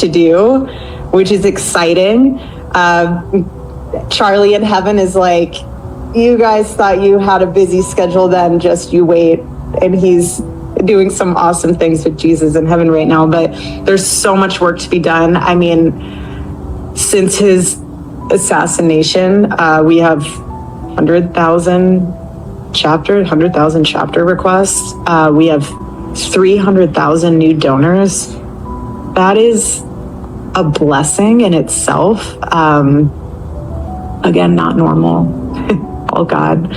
to do, which is exciting. Charlie in heaven is like, you guys thought you had a busy schedule then, just you wait. And he's doing some awesome things with Jesus in heaven right now, but there's so much work to be done. I mean, since his assassination, we have 100,000 chapter requests. We have 300,000 new donors. That is a blessing in itself. Again, not normal. Oh God.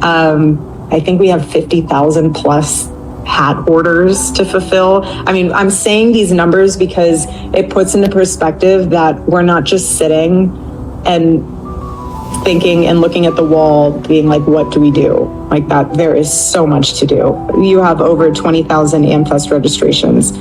I think we have 50,000 plus hat orders to fulfill. I mean, I'm saying these numbers because it puts into perspective that we're not just sitting and thinking and looking at the wall being like, what do we do? Like that, there is so much to do. You have over 20,000 AmFest registrations.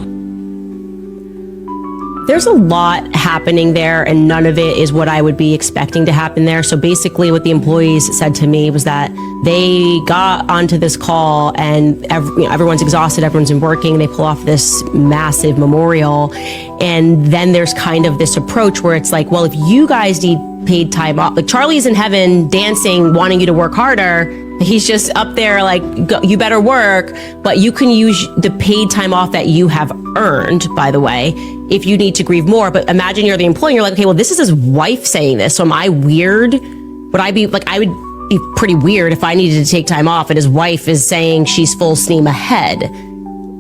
There's a lot happening there, and none of it is what I would be expecting to happen there. So basically what the employees said to me was that they got onto this call and everyone's exhausted, everyone's been working, they pull off this massive memorial. And then there's kind of this approach where it's like, well, if you guys need paid time off, like Charlie's in heaven dancing, wanting you to work harder. He's just up there like, you better work, but you can use the paid time off that you have earned, by the way, if you need to grieve more. But imagine you're the employee, you're like, okay, well, this is his wife saying this. So am I weird? Would I be like, I would be pretty weird if I needed to take time off and his wife is saying she's full steam ahead.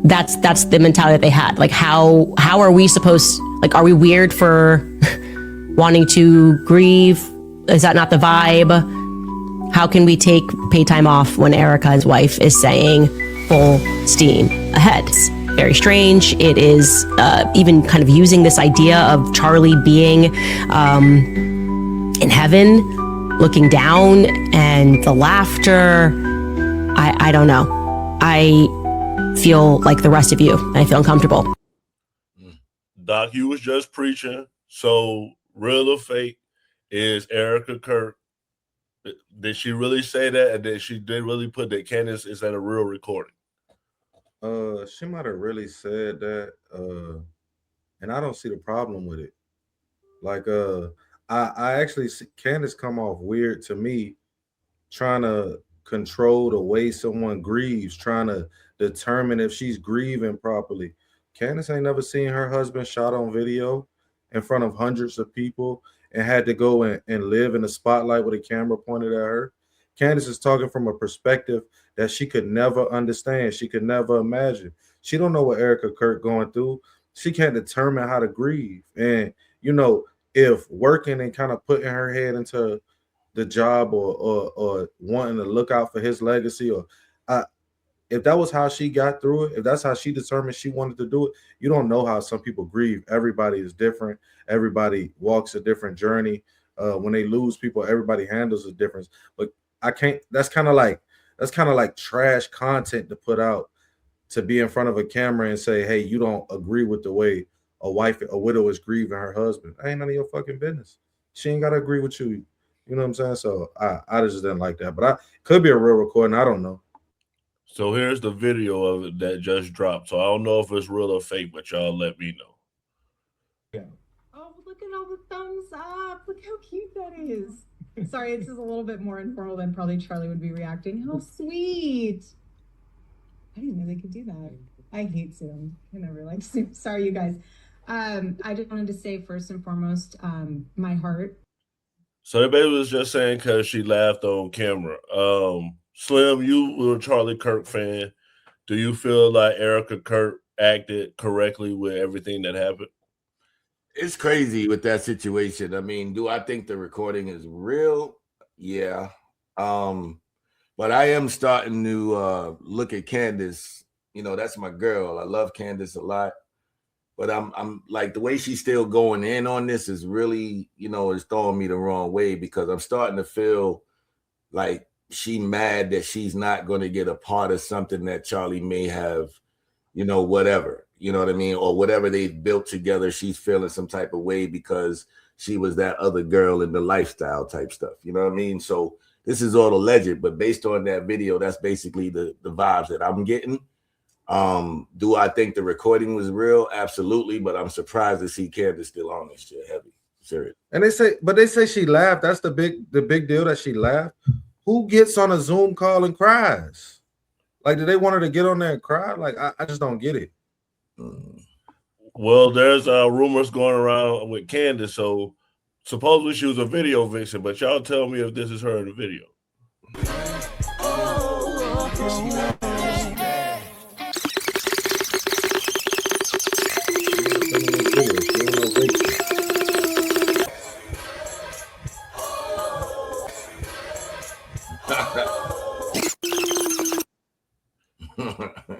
That's the mentality that they had. Like, how are we supposed, like, are we weird for wanting to grieve? Is that not the vibe? How can we take paid time off when Erika's wife is saying full steam ahead? It's very strange. It is even kind of using this idea of Charlie being in heaven, looking down, and the laughter. I don't know. I feel like the rest of you. I feel uncomfortable. Doc, you was just preaching. So real or fake is Erika Kirk. Did she really say that? And did she really put that Candace is that a real recording? She might have really said that. And I don't see the problem with it. Like, I actually see Candace come off weird to me, trying to control the way someone grieves, trying to determine if she's grieving properly. Candace ain't never seen her husband shot on video in front of hundreds of people and had to go and live in the spotlight with a camera pointed at her. Candace is talking from a perspective that she could never understand. She could never imagine. She don't know what Erika Kirk going through. She can't determine how to grieve. And, you know, if working and kind of putting her head into the job or wanting to look out for his legacy, or if that was how she got through it, if that's how she determined she wanted to do it, you don't know how some people grieve. Everybody is different. Everybody walks a different journey. When they lose people, everybody handles a difference. But I can't. That's kind of like trash content to put out, to be in front of a camera and say, "Hey, you don't agree with the way a widow is grieving her husband." That ain't none of your fucking business. She ain't gotta agree with you. You know what I'm saying? So I just didn't like that. But could be a real recording. I don't know. So here's the video of it that just dropped. So I don't know if it's real or fake, but y'all let me know. Yeah. Oh, look at all the thumbs up. Look how cute that is. Sorry, this is a little bit more informal than probably Charlie would be reacting. How sweet. I didn't know they could do that. I hate Zoom. I never liked Zoom. Sorry, you guys. I just wanted to say first and foremost, my heart. So the baby was just saying because she laughed on camera. Slim, you were a Charlie Kirk fan. Do you feel like Erika Kirk acted correctly with everything that happened? It's crazy with that situation. I mean, do I think the recording is real? Yeah. But I am starting to look at Candace. You know, that's my girl. I love Candace a lot. But I'm like, the way she's still going in on this is really, you know, it's throwing me the wrong way, because I'm starting to feel like she mad that she's not going to get a part of something that Charlie may have, you know, whatever, you know what I mean? Or whatever they've built together, she's feeling some type of way because she was that other girl in the lifestyle type stuff. You know what I mean? So this is all alleged, but based on that video, that's basically the vibes that I'm getting. Do I think the recording was real? Absolutely, but I'm surprised to see Candace still on this shit heavy. Serious. And they say she laughed. That's the big deal, that she laughed. Who gets on a Zoom call and cries? Like, did they want her to get on there and cry? Like, I just don't get it. Well, there's rumors going around with Candace. So supposedly she was a video vixen, but y'all tell me if this is her in the video.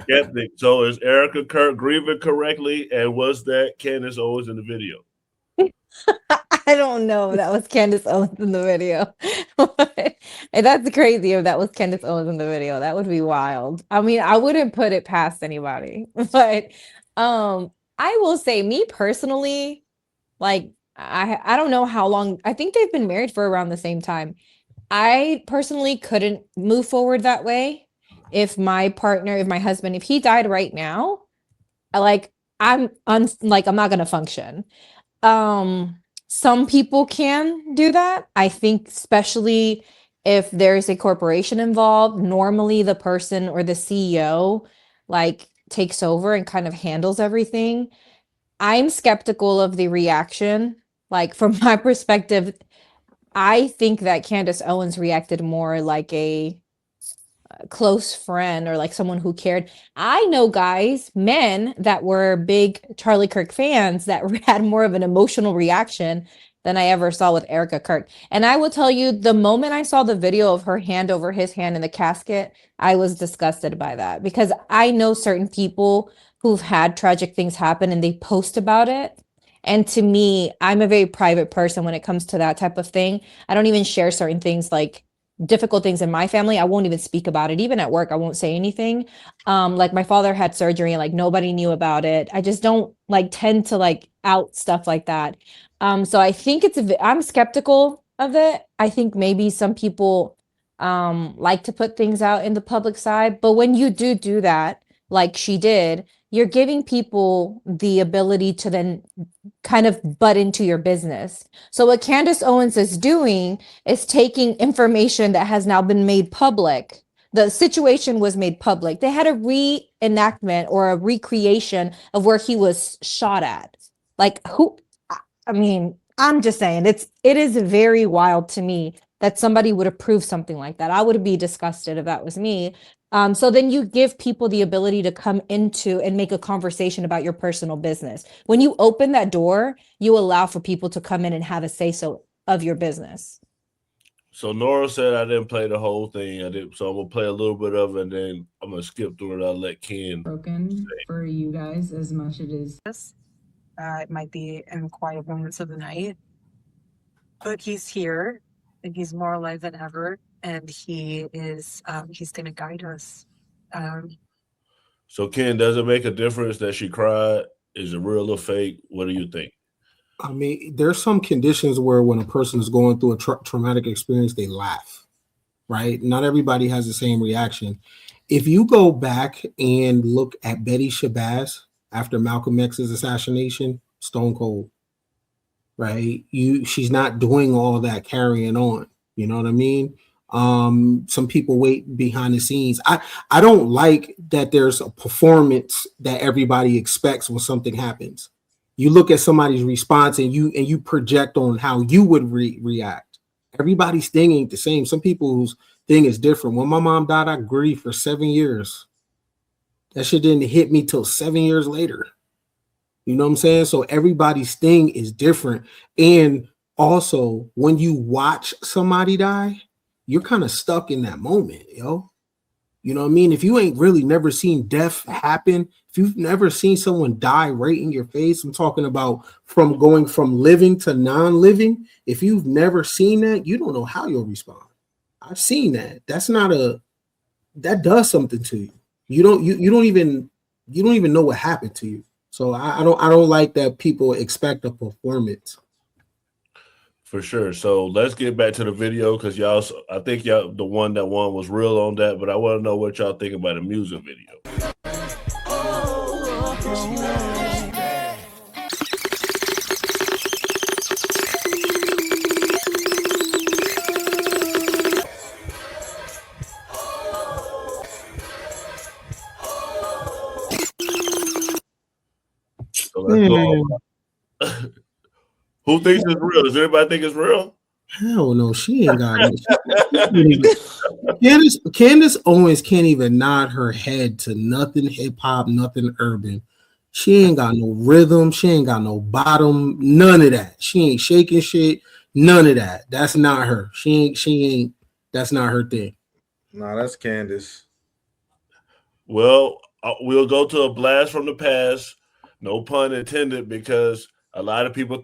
Skeptic. So is Erika Kirk grieving correctly? And was that Candace Owens in the video? I don't know if that was Candace Owens in the video. And that's crazy if that was Candace Owens in the video. That would be wild. I mean, I wouldn't put it past anybody. But I will say, me personally, like, I don't know how long. I think they've been married for around the same time. I personally couldn't move forward that way. If my partner, if my husband, if he died right now, I'm not gonna function. Some people can do that. I think especially if there's a corporation involved, normally the person or the CEO like takes over and kind of handles everything. I'm skeptical of the reaction. Like, from my perspective, I think that Candace Owens reacted more like a close friend or like someone who cared. I know men that were big Charlie Kirk fans that had more of an emotional reaction than I ever saw with Erika Kirk. And I will tell you, the moment I saw the video of her hand over his hand in the casket, I was disgusted by that, because I know certain people who've had tragic things happen and they post about it. And to me, I'm a very private person when it comes to that type of thing. I don't even share certain things, like difficult things in my family. I won't even speak about it. Even at work, I won't say anything. Like, my father had surgery and like nobody knew about it. I just don't tend to out stuff like that. So I think I'm skeptical of it. I think maybe some people like to put things out in the public side, but when you do that, like she did, you're giving people the ability to then kind of butt into your business. So what Candace Owens is doing is taking information that has now been made public. The situation was made public. They had a reenactment or a recreation of where he was shot at. I mean, I'm just saying, it is very wild to me that somebody would approve something like that. I would be disgusted if that was me. So then you give people the ability to come into and make a conversation about your personal business. When you open that door, you allow for people to come in and have a say-so of your business. So Nora said I didn't play the whole thing. I did, so I'm gonna play a little bit of it, and then I'm gonna skip through it. I'll let Ken. Broken for you guys as much as it is. It might be in quiet moments of the night, but he's here and he's more alive than ever. And he is, he's going to guide us. So Ken, does it make a difference that she cried? Is it real or fake? What do you think? I mean, there's some conditions where when a person is going through a traumatic experience, they laugh, right? Not everybody has the same reaction. If you go back and look at Betty Shabazz after Malcolm X's assassination, stone cold, right? She's not doing all that carrying on. You know what I mean? Some people wait behind the scenes. I don't like that there's a performance that everybody expects when something happens. You look at somebody's response and you project on how you would react. Everybody's thing ain't the same. Some people's thing is different. When my mom died, I grieved for 7 years. That shit didn't hit me till 7 years later. You know what I'm saying? So everybody's thing is different. And also, when you watch somebody die, you're kind of stuck in that moment, yo. You know what I mean? If you ain't really never seen death happen, if you've never seen someone die right in your face, I'm talking about from going from living to non-living. If you've never seen that, you don't know how you'll respond. I've seen that. That does something to you. You don't even know what happened to you. So I don't like that people expect a performance. For sure. So let's get back to the video because I think the one that won was real on that, but I want to know what y'all think about the music video. So let's go. Who thinks it's real? Does everybody think it's real? Hell no, she ain't got it. Candace Owens can't even nod her head to nothing hip hop, nothing urban. She ain't got no rhythm. She ain't got no bottom. None of that. She ain't shaking shit. None of that. That's not her. She ain't. That's not her thing. Nah, that's Candace. Well, we'll go to a blast from the past. No pun intended, because a lot of people